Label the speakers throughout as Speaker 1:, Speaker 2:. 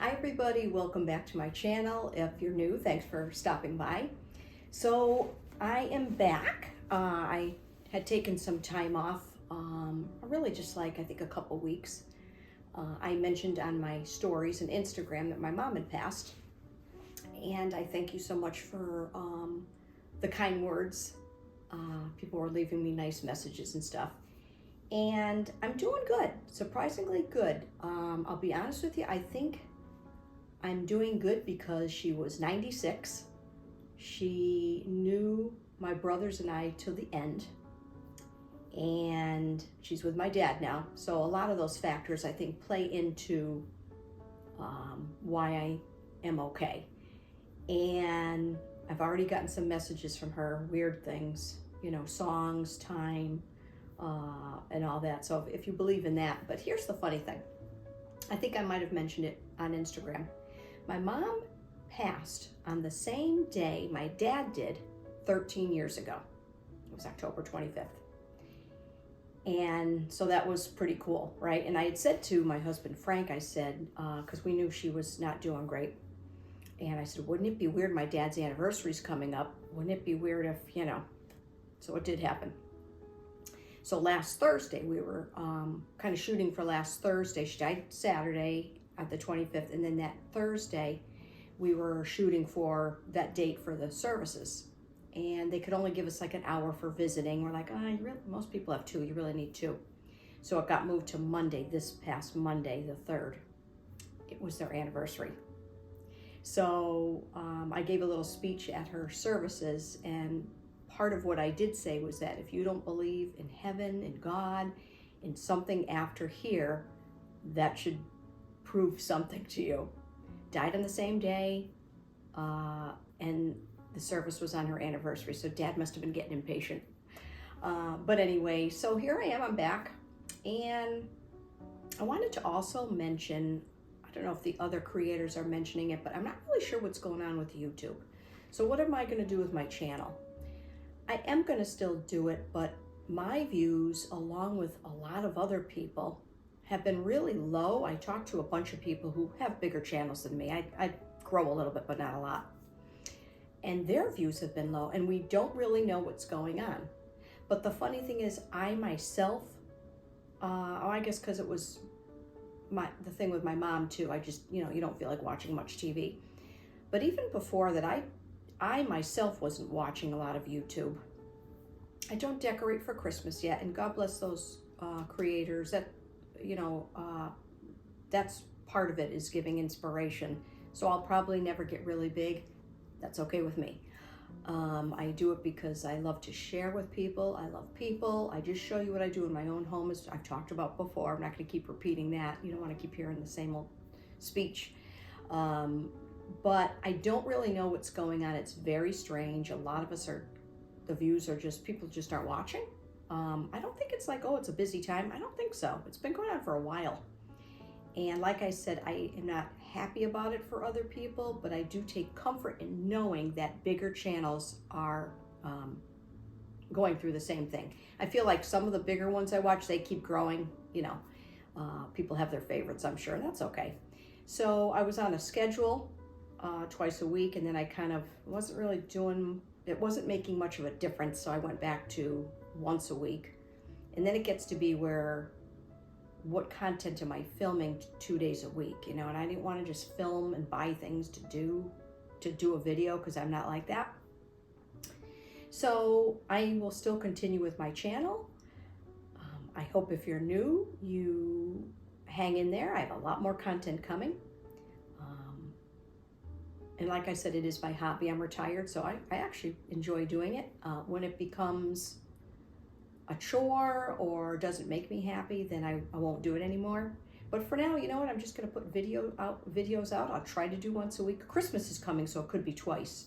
Speaker 1: Hi everybody, welcome back to my channel. If you're new, thanks for stopping by. So I am back. I had taken some time off, really just like I think a couple weeks. I mentioned on my stories and Instagram that my mom had passed, and I thank you so much for the kind words. People were leaving me nice messages and stuff. And I'm doing good, surprisingly good. I'll be honest with you, I think I'm doing good because she was 96. She knew my brothers and I till the end. And she's with my dad now. So a lot of those factors, I think, play into why I am okay. And I've already gotten some messages from her, weird things, you know, songs, time, and all that. So if you believe in that. But here's the funny thing. I think I might have mentioned it on Instagram. My mom passed on the same day my dad did 13 years ago. It was October 25th. And so that was pretty cool, right? And I had said to my husband, Frank, I said, because we knew she was not doing great. And I said, wouldn't it be weird? My dad's anniversary's coming up. Wouldn't it be weird if, you know, so it did happen. So last Thursday, we were kind of shooting for last Thursday. She died Saturday at the 25th, and then that Thursday we were shooting for that date for the services, and they could only give us like an hour for visiting. We're like, most people have 2, you really need 2. So it got moved to Monday, this past Monday, the 3rd. It was their anniversary. So I gave a little speech at her services, and part of what I did say was that if you don't believe in heaven and God, in something after here, that should prove something to you. Died on the same day, and the service was on her anniversary, so Dad must have been getting impatient. But anyway, so here I am, I'm back, and I wanted to also mention, I don't know if the other creators are mentioning it, but I'm not really sure what's going on with YouTube. So what am I going to do with my channel? I am going to still do it, but my views, along with a lot of other people, have been really low. I talked to a bunch of people who have bigger channels than me. I grow a little bit, but not a lot. And their views have been low, and we don't really know what's going on. But the funny thing is, I myself, I guess because it was the thing with my mom too, I just, you know, you don't feel like watching much TV. But even before that, I myself wasn't watching a lot of YouTube. I don't decorate for Christmas yet, and God bless those creators that, you know, that's part of it, is giving inspiration. So I'll probably never get really big. That's okay with me. I do it because I love to share with people. I love people. I just show you what I do in my own home, as I've talked about before. I'm not going to keep repeating that. You don't want to keep hearing the same old speech. But I don't really know what's going on. It's very strange. A lot of us the views are just, people just aren't watching. I don't think it's like, oh, it's a busy time. I don't think so. It's been going on for a while. And like I said, I am not happy about it for other people, but I do take comfort in knowing that bigger channels are going through the same thing. I feel like some of the bigger ones I watch, they keep growing, you know. People have their favorites, I'm sure, and that's okay. So I was on a schedule twice a week, and then I kind of wasn't really doing, it wasn't making much of a difference, so I went back to once a week. And then it gets to be where, what content am I filming 2 days a week, you know? And I didn't want to just film and buy things to do a video, because I'm not like that. So I will still continue with my channel. I hope if you're new, you hang in there. I have a lot more content coming. And like I said, it is my hobby. I'm retired, so I actually enjoy doing it. When it becomes a chore or doesn't make me happy, then I won't do it anymore. But for now, you know what? I'm just going to put videos out. I'll try to do once a week. Christmas is coming, so it could be twice.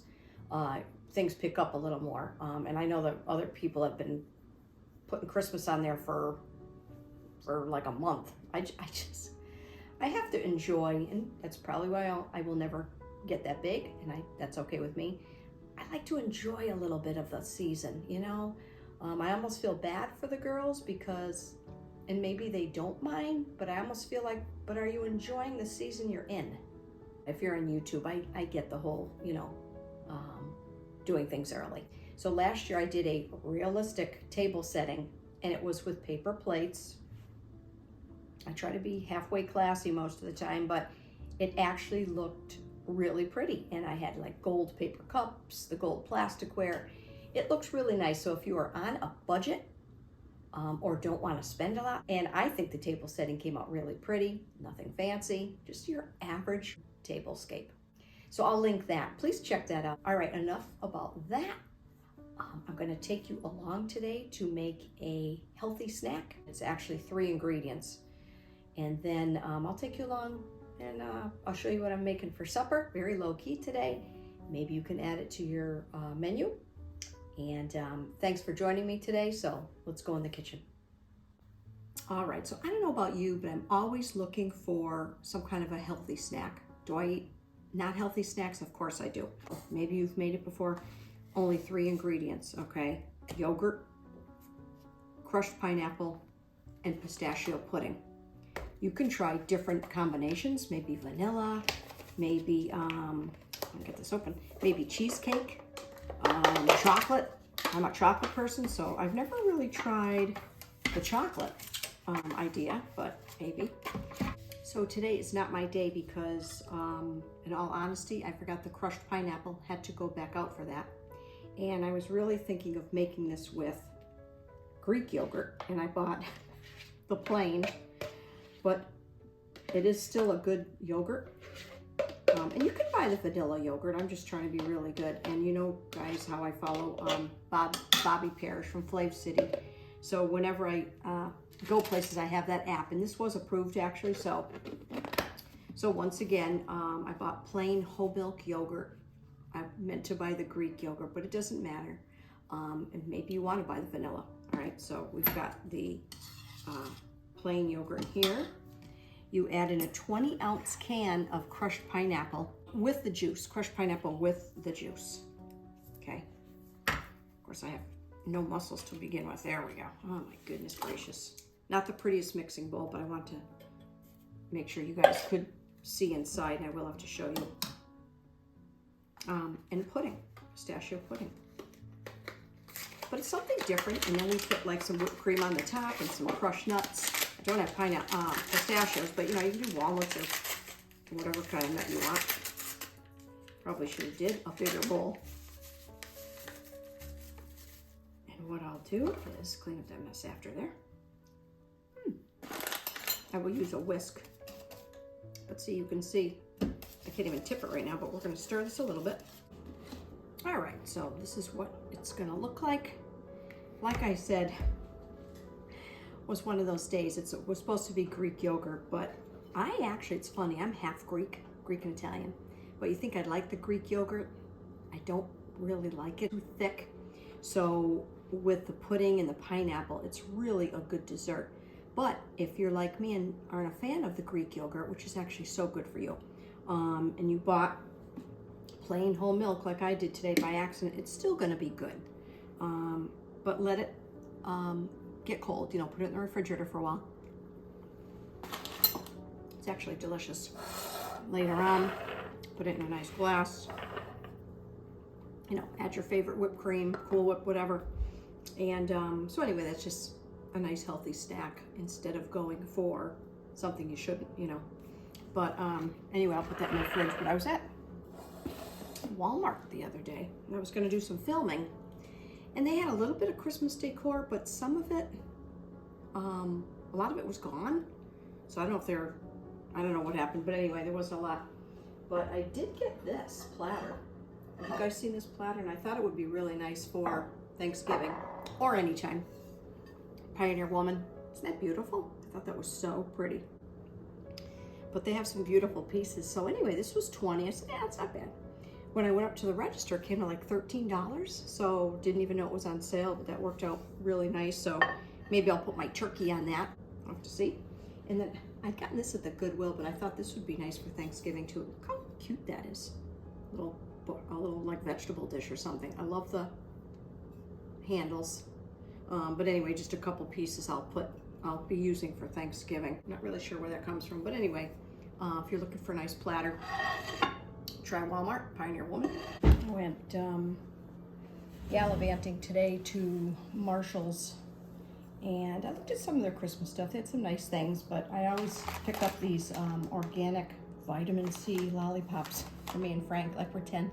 Speaker 1: Things pick up a little more. And I know that other people have been putting Christmas on there for like a month. I have to enjoy, and that's probably why I will never get that big, and that's okay with me. I like to enjoy a little bit of the season, you know. I almost feel bad for the girls because, and maybe they don't mind, but I almost feel like, but are you enjoying the season you're in? If you're on YouTube, I get the whole, doing things early. So last year I did a realistic table setting, and it was with paper plates. I try to be halfway classy most of the time, but it actually looked really pretty. And I had like gold paper cups, the gold plasticware. It looks really nice. So if you are on a budget or don't want to spend a lot, and I think the table setting came out really pretty, nothing fancy, just your average tablescape. So I'll link that. Please check that out. All right, enough about that. I'm going to take you along today to make a healthy snack. It's actually 3 ingredients. And then I'll take you along and I'll show you what I'm making for supper. Very low key today. Maybe you can add it to your menu. And thanks for joining me today. So let's go in the kitchen. All right, so I don't know about you, but I'm always looking for some kind of a healthy snack. Do I eat not healthy snacks? Of course I do. Maybe you've made it before. Only 3 ingredients, okay? Yogurt, crushed pineapple, and pistachio pudding. You can try different combinations, maybe vanilla, maybe, let me get this open, maybe cheesecake, chocolate. I'm a chocolate person, so I've never really tried the chocolate idea, but maybe. So today is not my day because, in all honesty, I forgot the crushed pineapple, had to go back out for that. And I was really thinking of making this with Greek yogurt, and I bought the plain, but it is still a good yogurt. And you can buy the vanilla yogurt. I'm just trying to be really good. And you know, guys, how I follow Bobby Parrish from Flav City. So whenever I go places, I have that app, and this was approved actually. So once again, I bought plain whole milk yogurt. I meant to buy the Greek yogurt, but it doesn't matter. And maybe you want to buy the vanilla. All right, so we've got the plain yogurt here. You add in a 20-ounce can of crushed pineapple with the juice, crushed pineapple with the juice. Okay. Of course, I have no muscles to begin with. There we go. Oh my goodness gracious. Not the prettiest mixing bowl, but I want to make sure you guys could see inside, and I will have to show you. And pudding, pistachio pudding. But it's something different, and then we put like some whipped cream on the top and some crushed nuts. I don't have pistachios, but you know, you can do walnuts or whatever kind of nut you want. Probably should have did a bigger bowl. And what I'll do is clean up that mess after there. I will use a whisk. But see, you can see, I can't even tip it right now, but we're going to stir this a little bit. All right, so this is what it's going to look like. Like I said, was one of those days. It was supposed to be Greek yogurt, but it's funny, I'm half Greek and Italian. But you think I'd like the Greek yogurt? I don't really like it. Too thick. So with the pudding and the pineapple, it's really a good dessert. But if you're like me and aren't a fan of the Greek yogurt, which is actually so good for you, and you bought plain whole milk like I did today by accident, it's still going to be good. But let it get cold, put it in the refrigerator for a while. It's actually delicious. Later on, put it in a nice glass. Add your favorite whipped cream, Cool Whip, whatever. And so anyway, that's just a nice healthy snack instead of going for something you shouldn't, But anyway, I'll put that in the fridge. But I was at Walmart the other day, and I was going to do some filming, and they had a little bit of Christmas decor, but some of it, a lot of it was gone. So I don't know what happened, but anyway, there wasn't a lot. But I did get this platter. Have you guys seen this platter? And I thought it would be really nice for Thanksgiving or anytime. Pioneer Woman. Isn't that beautiful? I thought that was so pretty. But they have some beautiful pieces. So anyway, this was $20. I said, yeah, it's not bad. When I went up to the register, it came to like $13. So didn't even know it was on sale, but that worked out really nice. So maybe I'll put my turkey on that. I'll have to see. And then I'd gotten this at the Goodwill, but I thought this would be nice for Thanksgiving too. Look how cute that is. A little like vegetable dish or something. I love the handles. But anyway, just a couple pieces I'll be using for Thanksgiving. Not really sure where that comes from, but anyway, If you're looking for a nice platter, try Walmart, Pioneer Woman. I went gallivanting today to Marshall's, and I looked at some of their Christmas stuff. They had some nice things, but I always pick up these organic vitamin C lollipops for me and Frank, like we're 10.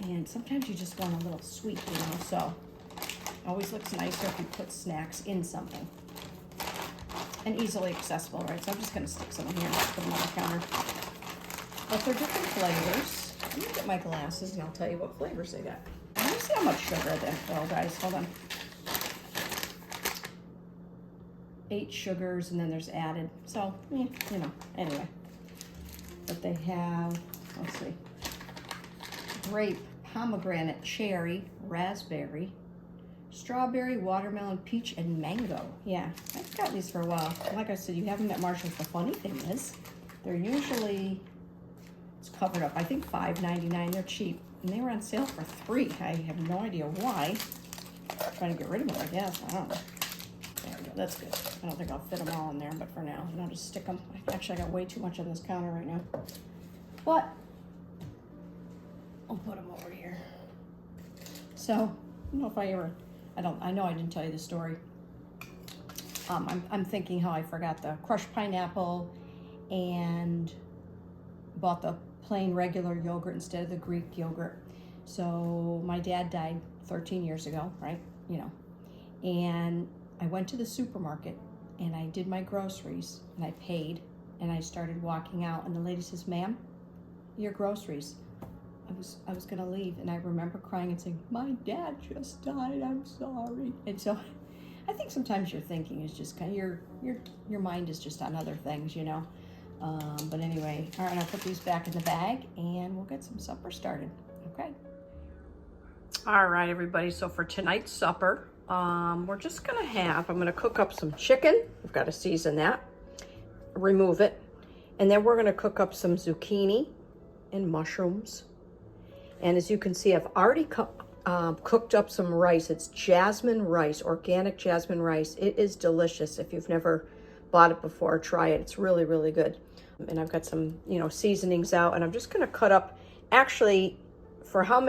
Speaker 1: And sometimes you just want a little sweet, you know, so always looks nicer if you put snacks in something. And easily accessible, right? So I'm just gonna stick some in here and put them on the counter. But they're different flavors. Let me get my glasses and I'll tell you what flavors they got. Let me see how much sugar there. Oh, guys, hold on. 8 sugars, and then there's added. So, you know, anyway. But they have, let's see, grape, pomegranate, cherry, raspberry, strawberry, watermelon, peach, and mango. Yeah, I've gotten these for a while. Like I said, you have them at Marshall's. The funny thing is, they're usually, it's covered up, I think $5.99. They're cheap. And they were on sale for $3. I have no idea why. I'm trying to get rid of them, I guess. I don't know. There we go. That's good. I don't think I'll fit them all in there, but for now, I'll just stick them. Actually, I got way too much on this counter right now. But I'll put them over here. So, I don't know if I ever, I know I didn't tell you the story. I'm thinking how I forgot the crushed pineapple and bought the plain regular yogurt instead of the Greek yogurt. So my dad died 13 years ago, right? You know, and I went to the supermarket and I did my groceries and I paid and I started walking out and the lady says, "Ma'am, your groceries." I was gonna leave and I remember crying and saying, "My dad just died, I'm sorry." And so I think sometimes your thinking is just kind of, your mind is just on other things, you know. But anyway, all right, I'll put these back in the bag and we'll get some supper started, okay? All right, everybody, so for tonight's supper, we're just gonna have, I'm gonna cook up some chicken. We've got to season that, remove it. And then we're gonna cook up some zucchini and mushrooms. And as you can see, I've already cooked up some rice. It's jasmine rice, organic jasmine rice. It is delicious. If you've never bought it before, try it. It's really, really good. And I've got some, you know, seasonings out, and I'm just gonna cut up, actually, for how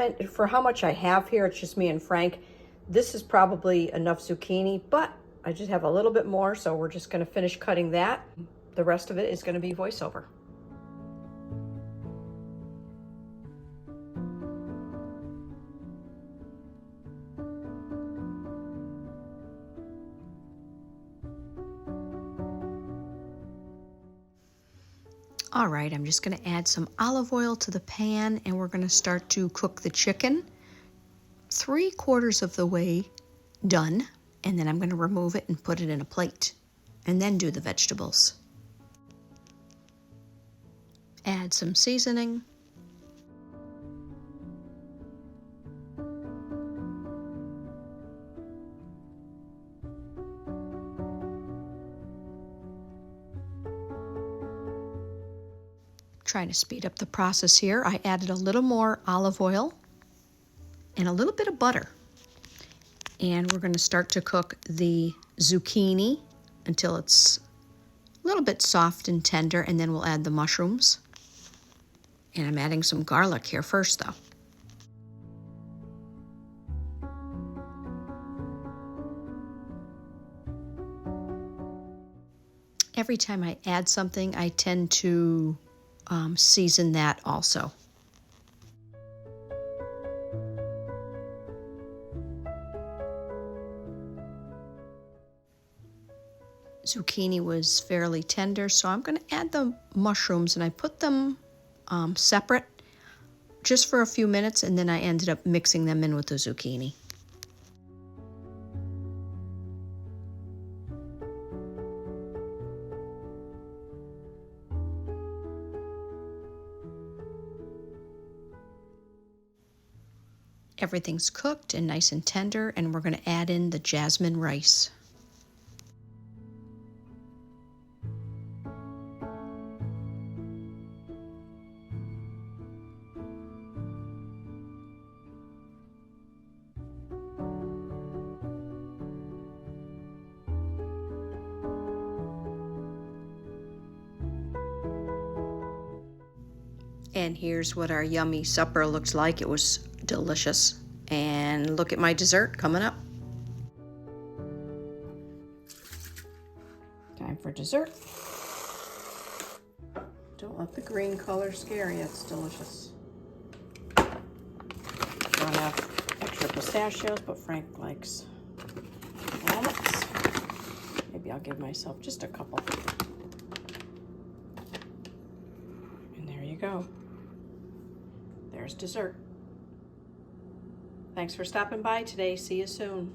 Speaker 1: much I have here, it's just me and Frank. This is probably enough zucchini, but I just have a little bit more, so we're just gonna finish cutting that. The rest of it is gonna be voiceover. All right, I'm just gonna add some olive oil to the pan and we're gonna start to cook the chicken. 3/4 of the way done, and then I'm gonna remove it and put it in a plate and then do the vegetables. Add some seasoning. Trying to speed up the process here, I added a little more olive oil and a little bit of butter. And we're going to start to cook the zucchini until it's a little bit soft and tender, and then we'll add the mushrooms. And I'm adding some garlic here first, though. Every time I add something, I tend to season that also. Zucchini was fairly tender, so I'm going to add the mushrooms, and I put them separate just for a few minutes, and then I ended up mixing them in with the zucchini. Everything's cooked and nice and tender, and we're going to add in the jasmine rice. And here's what our yummy supper looks like. It was delicious. And look at my dessert coming up. Time for dessert. Don't let the green color scare you. It's delicious. Don't have extra pistachios, but Frank likes walnuts. Maybe I'll give myself just a couple. And there you go. There's dessert. Thanks for stopping by today. See you soon.